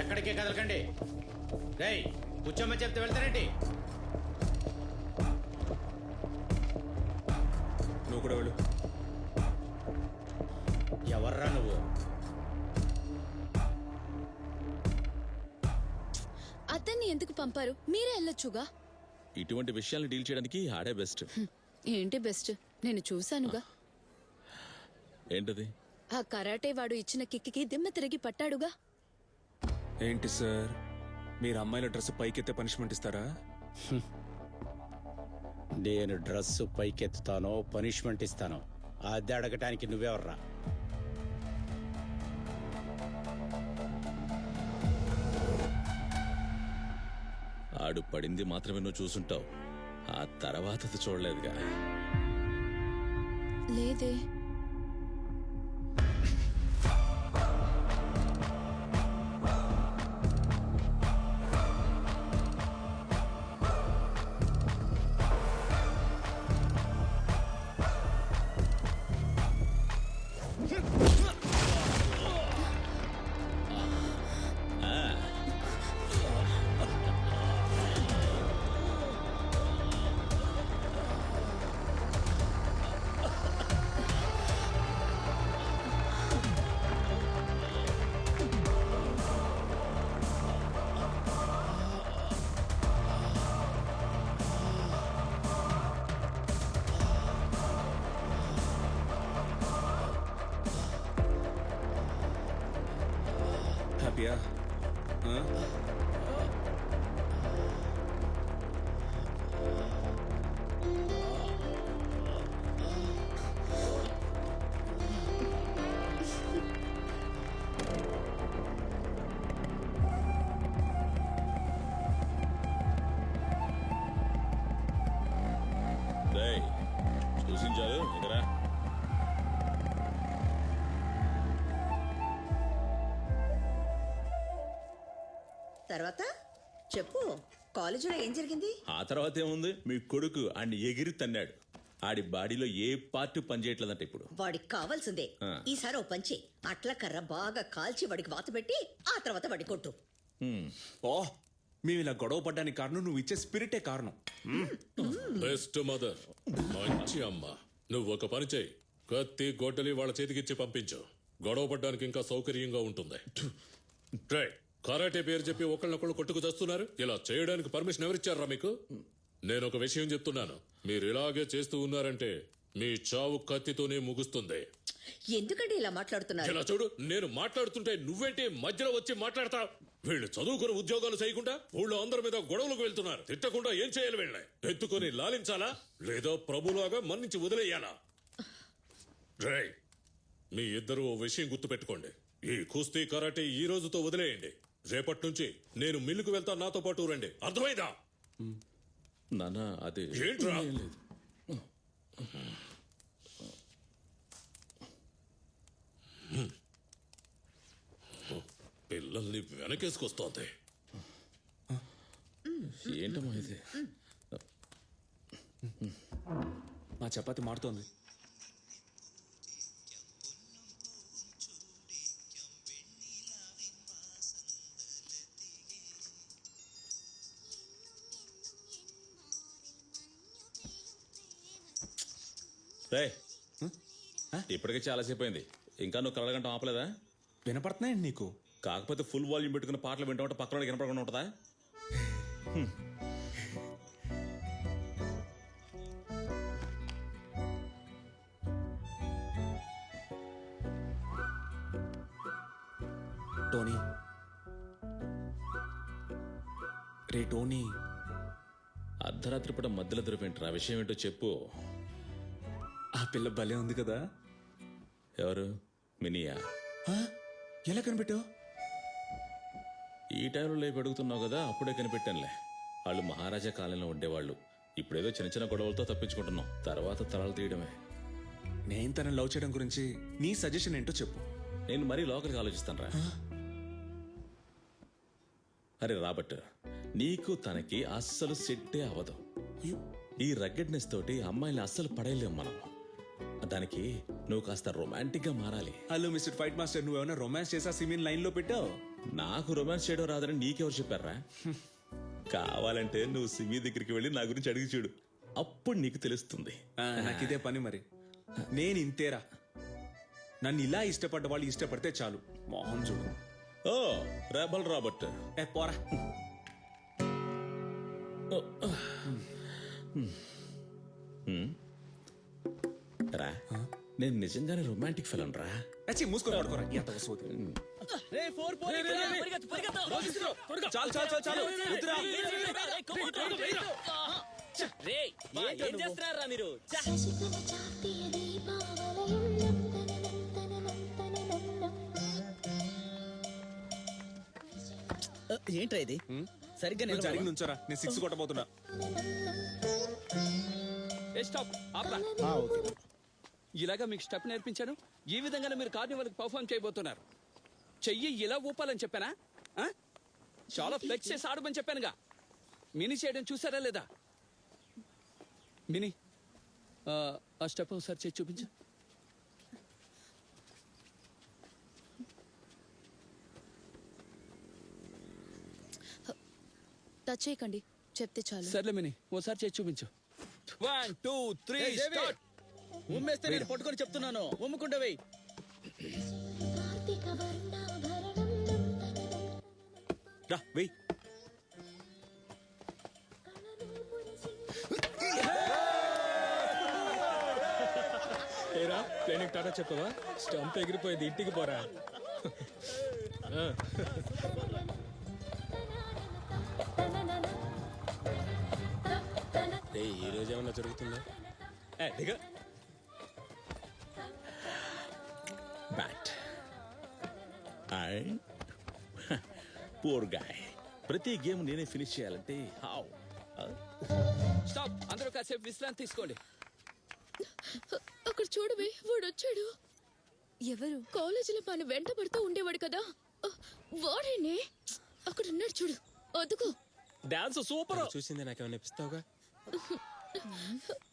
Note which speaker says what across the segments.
Speaker 1: ఎక్కడికే కదలకండి. రేయ్ కూర్చోమని చెప్తే వెళ్తారేంటి?
Speaker 2: నువ్వు కూడా వెళ్ళు.
Speaker 1: ఎవర్రా నువ్వు?
Speaker 3: అతన్ని ఎందుకు పంపారు? మీరే వెళ్ళొచ్చుగా.
Speaker 4: ఇటువంటి విషయాలను డీల్ చేయడానికి ఆడే బెస్ట్.
Speaker 3: ఏంటి బెస్ట్? నేను చూశానుగా.
Speaker 4: ఏంటది?
Speaker 3: ఆ కరాటే వాడు ఇచ్చిన కిక్కి దిమ్మ తిరిగి పట్టాడుగా.
Speaker 2: ఏంటి సార్, మీరు అమ్మాయిల డ్రెస్ పైకెత్తే పనిష్మెంట్ ఇస్తారా?
Speaker 1: నేను డ్రెస్సు పైకెత్తుతానో పనిష్మెంట్ ఇస్తానో అది అడగటానికి నువ్వెవర్రా?
Speaker 4: ఆడు పడింది మాత్రమే నువ్వు చూసుంటావు, ఆ తర్వాత చూడలేదుగా.
Speaker 3: లేదే.
Speaker 2: హ్యాపీయా?
Speaker 4: రేయ్ చూసించారు ఇక్కడ.
Speaker 5: తర్వాత చెప్పు, కాలేజీలో ఏం జరిగింది?
Speaker 4: ఆ తర్వాత ఏముంది, మీ కొడుకు ఆడిని ఎగిరి తన్నాడు. ఆడి బాడీలో ఏ పార్ట్ పనిచేయట్లేదంట ఇప్పుడు.
Speaker 5: వాడికి కావాల్సిందే. ఈసారి ఓ పంచి అట్ల కర్ర బాగా కాల్చి వాడికి వాత పెట్టి ఆ తర్వాత వాడి కొట్టు.
Speaker 2: ఓ, మేము ఇలా గొడవ పడ్డానికి కారణం నువ్వు ఇచ్చే స్పిరిటే కారణం.
Speaker 6: బెస్ట్ మదర్, మంచి అమ్మ. నువ్వు ఒక పని చేయి, కత్తి గొడ్డలి వాళ్ళ చేతికిచ్చి పంపించు. గొడవ పడ్డానికి ఇంకా సౌకర్యంగా ఉంటుంది. ట్రై కరాటే పేరు చెప్పి ఒకళ్ళనొకళ్ళు కొట్టుకు చేస్తున్నారు. ఇలా చేయడానికి పర్మిషన్ ఎవరిచ్చారా మీకు? నేను ఒక విషయం చెప్తున్నాను, మీరు ఇలాగే చేస్తూ ఉన్నారంటే మీ చావు కత్తితోనే ముగుస్తుంది.
Speaker 5: ఎందుకంటే ఇలా మాట్లాడుతున్నారు?
Speaker 6: ఇలా చూడు, నేను మాట్లాడుతుంటే నువ్వేంటి మధ్యలో వచ్చి మాట్లాడతా? వీళ్ళు చదువుకుని ఉద్యోగాలు చేయకుండా ఊళ్ళో అందరి మీద గొడవలకు వెళ్తున్నారు. తిట్టకుండా ఏం చేయాలి? వీళ్ళని ఎత్తుకొని లాలించాలా లేదా ప్రభులాగా మన్నించి వదిలేయాలా? రే, మీ ఇద్దరు ఓ విషయం గుర్తుపెట్టుకోండి. ఈ కుస్తీ కరాటే ఈ రోజుతో వదిలేయండి. రేపటి నుంచి నేను మిల్లుకు వెళ్తా, నాతో పాటు రండి. అర్థమైందా?
Speaker 4: నాన్న అది
Speaker 6: ఏంట్రా?
Speaker 4: ఏం లేదు.
Speaker 6: పిల్లల్ని వెనకేసుకొస్తోంది.
Speaker 4: ఏంటమ్మా ఇది?
Speaker 2: మా చపాతి మారుతోంది.
Speaker 4: రే ఇప్పటికే చాలాసేపు అయింది, ఇంకా నువ్వు కలగంట ఆపలేదా?
Speaker 2: వినపడుతున్నాయండి నీకు?
Speaker 4: కాకపోతే ఫుల్ వాల్యూమ్ పెట్టుకున్న పాటలు వింటామంటే పక్కన వినపడకుండా ఉంటుందా?
Speaker 2: టోనీ, రే టోనీ,
Speaker 4: అర్ధరాత్రి పూట మధ్యలో దొరికింటారు. ఆ విషయం ఏంటో చెప్పు.
Speaker 2: ఆ పిల్ల భలే ఉంది కదా.
Speaker 4: ఎవరు? మినియా?
Speaker 2: ఎలా కనిపెట్టావు?
Speaker 4: ఈ టైంలో లేపి అడుగుతున్నావు కదా, అప్పుడే కనిపెట్టానులే. వాళ్ళు మహారాజా కాలంలో ఉండేవాళ్ళు. ఇప్పుడేదో చిన్న చిన్న గొడవలతో తప్పించుకుంటున్నాం, తర్వాత తలలు తీయడమే.
Speaker 2: నేను తనని లవ్ చేయడం గురించి నీ సజెషన్ ఏంటో చెప్పు.
Speaker 4: నేను మరీ లోకల్గా ఆలోచిస్తాను రా. అరే రాబర్ట్, నీకు తనకి అస్సలు సెట్టే అవ్వదు. ఈ రగ్గడ్నెస్ తోటి అమ్మాయిని అస్సలు పడేయలేం మనం. దానికి నువ్వు కాస్త రొమాంటిక్ గా మారాలి.
Speaker 2: హలో మిస్టర్ ఫైట్ మాస్టర్, నువ్వేమైనా రొమాన్స్ చేసా సిమిన్ లైన్ లో పెట్టావు?
Speaker 4: నాకు రొమాన్స్ చేయడం రాదని నీకెవరు చెప్పారా? కావాలంటే నువ్వు సిమి దగ్గరికి వెళ్ళి నా గురించి అడిగి చూడు, అప్పుడు నీకు తెలుస్తుంది.
Speaker 2: నాకు ఇదే పని మరి. నేను ఇంతేరా, నన్ను ఇలా ఇష్టపడ్డ వాళ్ళు ఇష్టపడితే చాలు. మోహన్ చూడు.
Speaker 4: ఓ రెబల్ రాబర్ట్.
Speaker 2: పోరా.
Speaker 4: రా, నేను నిజంగానే రొమాంటిక్ ఫిలం రా.
Speaker 2: అచ్చి మూసుకొని పడుకోరా. ఎంత వస్తుంది? చాలు చాలు చాలు చాలు. వద్దురా.
Speaker 7: ఏం చేస్తున్నారా మీరు?
Speaker 8: ఏంట్రా ఇది సరిగ్గా
Speaker 2: నువ్వు జరిగి నుంచోరా, నేను 6 కొట్టబోతున్నా.
Speaker 7: స్టాప్ ఆపరా. ఇలాగా మీకు స్టెప్ నేర్పించాను, ఈ విధంగానే మీరు కార్నివల్ పర్ఫార్మ్ చేయబోతున్నారు. చెయ్యి ఇలా ఊపాలని చెప్పానా? ఆ? చాలా ఫ్లెక్స్ చేసి ఆడమని చెప్పానుగా. మినీ చేయడం చూసారా లేదా? మినీ ఆ స్టెప్ ఒకసారి చేసి చూపించు.
Speaker 3: టచ్ చేయకండి, చెప్తే చాలు.
Speaker 7: సర్లే మినీ, ఓసారి చేసి చూపించు. 1 2 3 స్టార్ట్.
Speaker 8: ఉమ్మేస్తే నేను పట్టుకొని చెప్తున్నాను, ఉమ్ముకుంటే వెయ్యి.
Speaker 2: రా వెయ్.
Speaker 9: ఏరా ప్లేనింగ్ టాటా చెప్పవా? స్టంప్ ఎగిరిపోయింది, ఇంటికి పోరా. ఈ రోజు ఏమన్నా జరుగుతుందా?
Speaker 2: దిగ.
Speaker 4: Bat poor guy. ప్రతి గేమ్ నేనే ఫినిష్ చేయాలంటే హౌ?
Speaker 7: స్టాప్. అందరూ కాసేపు విశ్రాంతి తీసుకోండి.
Speaker 3: అక్కడ చూడవే, వాడు వచ్చాడు. ఎవరు? కాలేజీలో మన వెంట పడుతూ ఉండేవాడు కదా, వాడేనే. అక్కడ ఉన్నాడు చూడు, అదుగో.
Speaker 9: Dance super. చూసింది నాకేమైనా ఇస్తావుగా?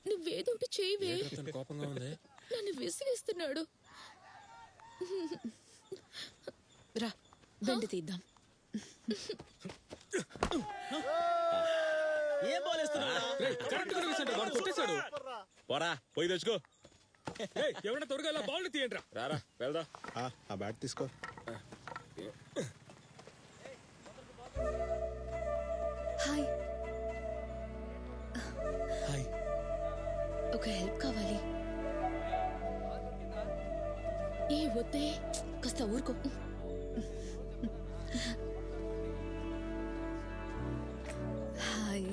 Speaker 3: నువ్వేదో ఒకటి చేయవే.
Speaker 9: కోపంగా ఉంది.
Speaker 3: నన్ను విసిగిస్తున్నాడు. రా, బెండ్ తీద్దాం.
Speaker 8: ఏం బాలేస్తున్నావు?
Speaker 9: వాడు కొట్టేశాడు.
Speaker 4: పోరా, పోయి తెచ్చుకో.
Speaker 9: ఎవరైనా త్వరగా ఇలా బాల్ తీయండి.
Speaker 4: రారా వెళ్దా.
Speaker 1: ఆ బ్యాట్ తీసుకో.
Speaker 3: హాయ్.
Speaker 2: హాయ్.
Speaker 3: ఒక హెల్ప్ కావాలి. ఏ వద్దే, కాస్త ఊరుకో. హాయ్.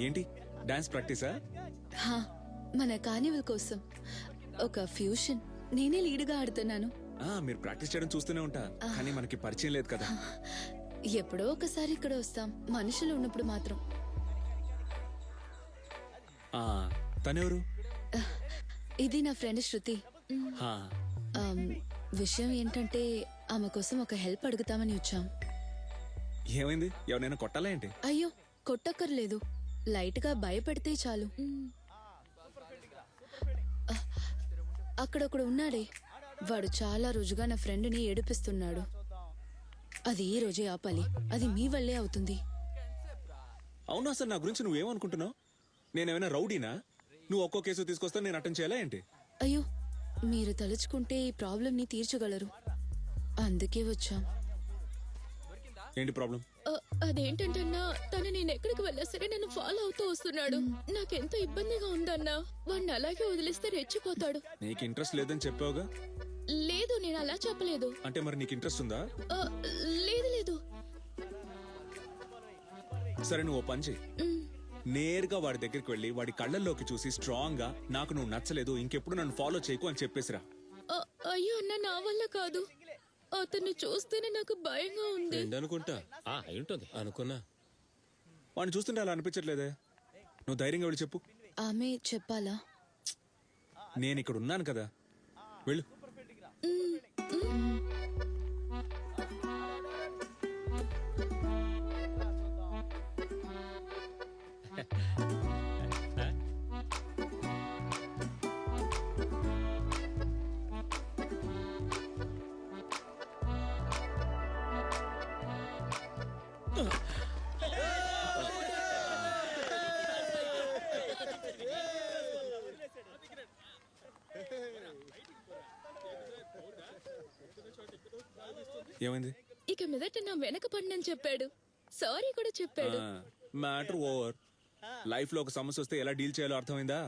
Speaker 2: ఏంటి డాన్స్ ప్రాక్టీసా?
Speaker 3: హా, మన కార్నివల్ కోసం ఒక ఫ్యూషన్ నేనే లీడ్గా ఆడుతున్నాను.
Speaker 2: మీరు ప్రాక్టీస్ చేయడం చూస్తూనే ఉంటా, కానీ మనకి పరిచయం లేదు కదా.
Speaker 3: ఎప్పుడో ఒకసారి ఇక్కడ వస్తాం, మనుషులు ఉన్నప్పుడు మాత్రం.
Speaker 2: తనెవరు?
Speaker 3: ఇది నా ఫ్రెండ్ శృతి.
Speaker 2: హా.
Speaker 3: విషయం ఏంటంటే ఆమె కోసం ఒక హెల్ప్ అడుగుతామని వచ్చాం.
Speaker 2: ఏమైంది? ఎవరైనా కొట్టాలా ఏంటి?
Speaker 3: అయ్యో, కొట్టక్కర్లేదు, లైట్ గా భయపెడితే చాలు. అక్కడొకడు ఉన్నాడే, వాడు చాలా రోజుగా నా ఫ్రెండ్ని ఏడిపిస్తున్నాడు. అది ఈ రోజే ఆపాలి, అది మీ వల్లే అవుతుంది.
Speaker 2: అవును, అసలు నా గురించి నువ్వేమనుకుంటున్నావు? నేనేమైనా రౌడీనా? నువ్వు ఒక్కో కేసు తీసుకొస్తా నేను అటెండ్ చేయాలా ఏంటి?
Speaker 3: అయ్యో, మీరు తలుచుకుంటే ఈ ప్రాబ్లంని తీర్చగలరు, అందుకే వచ్చాం.
Speaker 2: ఏంటి ప్రాబ్లం?
Speaker 3: అదేంటంటన్నా, తను నేను ఎక్కడికి వెళ్ళా సరే నన్ను ఫాలో అవుతూ వస్తున్నాడు. నాకెంత ఇబ్బందిగా ఉందన్నా. వాడిని అలాగే వదిలిస్తే రెచ్చిపోతాడు.
Speaker 2: నీకు ఇంట్రెస్ట్ లేదని చెప్పావుగా.
Speaker 3: లేదు, నేను అలా చెప్పలేదు.
Speaker 2: అంటే మరి నీకు ఇంట్రెస్ట్ ఉందా?
Speaker 3: లేదు లేదు.
Speaker 2: సరే, నువ్వు ఓ పని చెయ్యి. నేరుగా వాడి దగ్గరికి వెళ్ళి వాడి కళ్ళల్లోకి చూసి స్ట్రాంగ్ గా, నాకు నువ్వు నచ్చలేదు, ఇంకెప్పుడు నన్ను ఫాలో చేయకు అని చెప్పేసిరా.
Speaker 3: అయ్యో అన్న, నా వల్ల కాదు. అతన్ని చూస్తేనే నాకు భయంగా ఉంది.
Speaker 9: అనుకుంటా అయింటుంది అనుకున్నా.
Speaker 2: వాడిని చూస్తుంటే అలా అనిపించట్లేదే. నువ్వు ధైర్యంగా వెళ్ళి చెప్పు.
Speaker 3: ఆమె చెప్పాలా?
Speaker 2: నేను ఇక్కడ ఉన్నాను కదా, వెళ్ళు. ఏమైంది?
Speaker 3: ఇక మీదట నా వెనక పడినని చెప్పాడు. సారీ కూడా చెప్పాడు.
Speaker 2: Matter over. లైఫ్ లో ఒక సమస్య వస్తే ఎలా డీల్ చేయాలో అర్థమైందా?